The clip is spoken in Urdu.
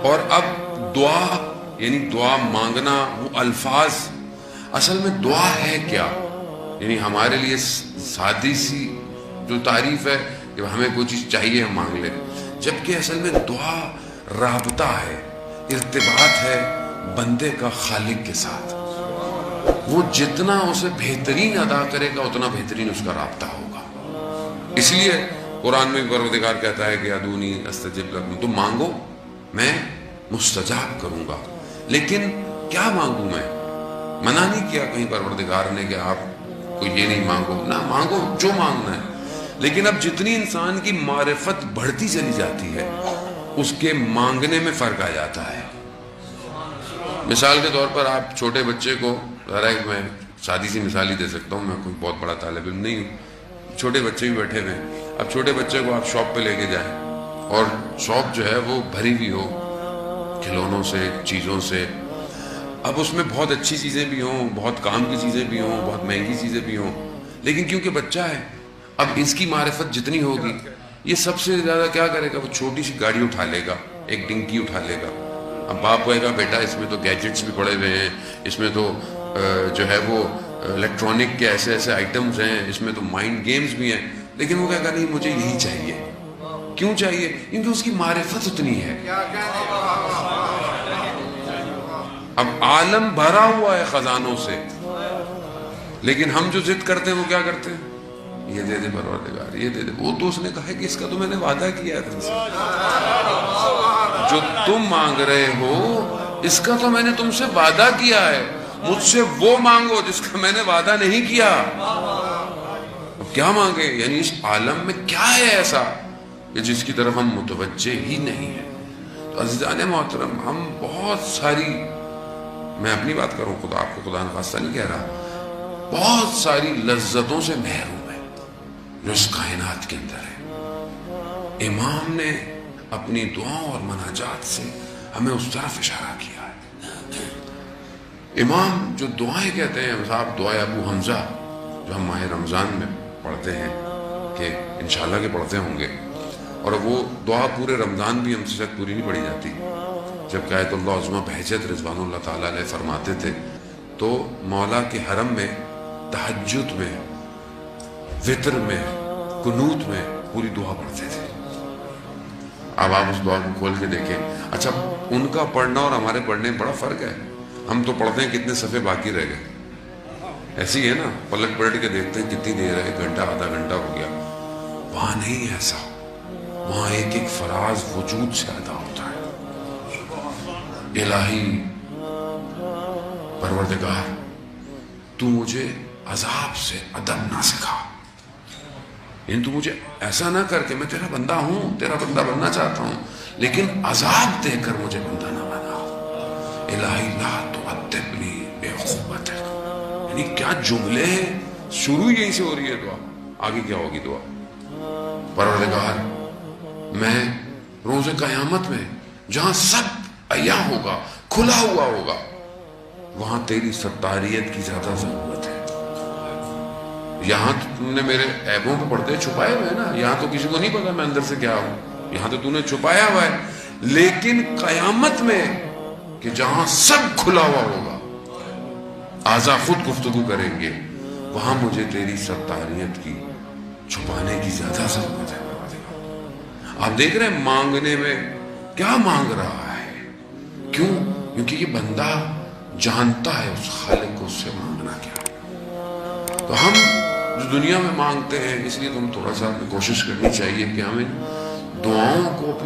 اور اب دعا یعنی دعا مانگنا، وہ الفاظ اصل میں دعا ہے کیا؟ یعنی ہمارے لیے سادی سی جو تعریف ہے کہ ہمیں کوئی چیز چاہیے ہم مانگ لیں، جبکہ اصل میں دعا رابطہ ہے، ارتباط ہے بندے کا خالق کے ساتھ۔ وہ جتنا اسے بہترین ادا کرے گا اتنا بہترین اس کا رابطہ ہوگا۔ اس لیے قرآن میں پروردگار کہتا ہے کہ ادونی استجب لکم، تم مانگو میں مستجاب کروں گا۔ لیکن کیا مانگوں میں؟ منع نہیں کیا کہیں پروردگار نے کہ آپ کو یہ نہیں مانگو، نہ مانگو جو مانگنا ہے۔ لیکن اب جتنی انسان کی معرفت بڑھتی چلی جاتی ہے اس کے مانگنے میں فرق آ جاتا ہے۔ مثال کے طور پر آپ چھوٹے بچے کو، ذرا میں سادی سی مثال ہی دے سکتا ہوں، میں کوئی بہت بڑا طالب علم نہیں ہوں، چھوٹے بچے بھی بیٹھے ہوئے ہیں۔ اب چھوٹے بچے کو آپ شاپ پہ لے کے جائیں اور شاپ جو ہے وہ بھری ہوئی ہو کھلونوں سے، چیزوں سے، اب اس میں بہت اچھی چیزیں بھی ہوں، بہت کام کی چیزیں بھی ہوں، بہت مہنگی چیزیں بھی ہوں، لیکن کیونکہ بچہ ہے اب اس کی معرفت جتنی ہوگی یہ سب سے زیادہ کیا کرے گا؟ وہ چھوٹی سی گاڑی اٹھا لے گا، ایک ڈنکی اٹھا لے گا۔ اب باپ کہے گا بیٹا اس میں تو گیجٹس بھی پڑے ہوئے ہیں، اس میں تو جو ہے وہ الیکٹرانک کے ایسے ایسے آئٹمز ہیں، اس میں تو مائنڈ گیمز بھی ہیں، لیکن وہ کہے گا نہیں مجھے یہی چاہیے۔ کیوں چاہیے؟ کیونکہ اس کی معرفت اتنی ہے۔ اب عالم بھرا ہوا ہے خزانوں سے، لیکن ہم جو ضد کرتے ہیں وہ کیا کرتے ہیں؟ یہ دے دے پروردگار، یہ دے دے۔ وہ تو اس نے کہا ہے کہ اس کا تو میں نے وعدہ کیا ہے تم سے، جو تم مانگ رہے ہو اس کا تو میں نے تم سے وعدہ کیا ہے، مجھ سے وہ مانگو جس کا میں نے وعدہ نہیں کیا۔ اب کیا مانگے؟ یعنی اس عالم میں کیا ہے ایسا کہ جس کی طرف ہم متوجہ ہی نہیں ہیں؟ تو عزیزان محترم، ہم بہت ساری، میں اپنی بات کروں، خدا آپ کو خدا نخواستہ نہیں کہہ رہا، بہت ساری لذتوں سے محروم ہے جو اس کائنات کے اندر ہے۔ امام نے اپنی دعاؤں اور مناجات سے ہمیں اس طرف اشارہ کیا ہے۔ امام جو دعائیں کہتے ہیں، صاحب دعائے ابو حمزہ جو ہم ماہ رمضان میں پڑھتے ہیں، کہ انشاءاللہ کہ پڑھتے ہوں گے، اور وہ دعا پورے رمضان بھی ہم سے شاید پوری نہیں پڑھی جاتی۔ جب کہ آیت اللہ عظمہ بہجت رضوان اللہ تعالیٰ علیہ فرماتے تھے تو مولا کے حرم میں تہجد میں، وتر میں، قنوت میں پوری دعا پڑھتے تھے۔ اب آپ اس دعا کو کھول کے دیکھیں، اچھا ان کا پڑھنا اور ہمارے پڑھنے میں بڑا فرق ہے۔ ہم تو پڑھتے ہیں کتنے صفحے باقی رہ گئے، ایسی ہے نا، پلٹ پلٹ کے دیکھتے ہیں کتنی دیر ہے، 1 گھنٹہ آدھا گھنٹہ ہو گیا۔ وہاں نہیں ایسا، وہاں ایک ایک فراز وجود سے ادا ہوتا ہے۔ الہی پروردگار تو مجھے عذاب سے ادب نہ سکھا، یعنی تو مجھے ایسا نہ کر کہ میں تیرا بندہ ہوں، تیرا بندہ بننا چاہتا ہوں، لیکن عذاب دے کر مجھے بندہ نہ بنا۔ الہی لا تؤدبنی بعقوبتک، یعنی کیا جملے ہیں، شروع یہیں سے ہو رہی ہے دعا، آگے کیا ہوگی دعا؟ پروردگار میں روز قیامت میں جہاں سب عیاں ہوگا، کھلا ہوا ہوگا، وہاں تیری ستاریت کی زیادہ ضرورت ہے۔ یہاں تو تم نے میرے عیبوں کو پردے چھپائے ہوئے ہیں نا، یہاں تو کسی کو نہیں پتا میں اندر سے کیا ہوں، یہاں تو نے چھپایا ہوا ہے، لیکن قیامت میں کہ جہاں سب کھلا ہوا ہوگا، اعضا خود گفتگو کریں گے، وہاں مجھے تیری ستاریت کی چھپانے کی زیادہ ضرورت ہے۔ آپ دیکھ رہے ہیں مانگنے میں کیا مانگ رہا ہے، کیوں؟ کیونکہ یہ بندہ جانتا ہے اس خالق کو اس سے مانگنا کیا۔ تو ہم جو دنیا میں مانگتے ہیں، اس لیے تم تھوڑا سا کوشش کرنی چاہیے کہ ہمیں دعاؤں کو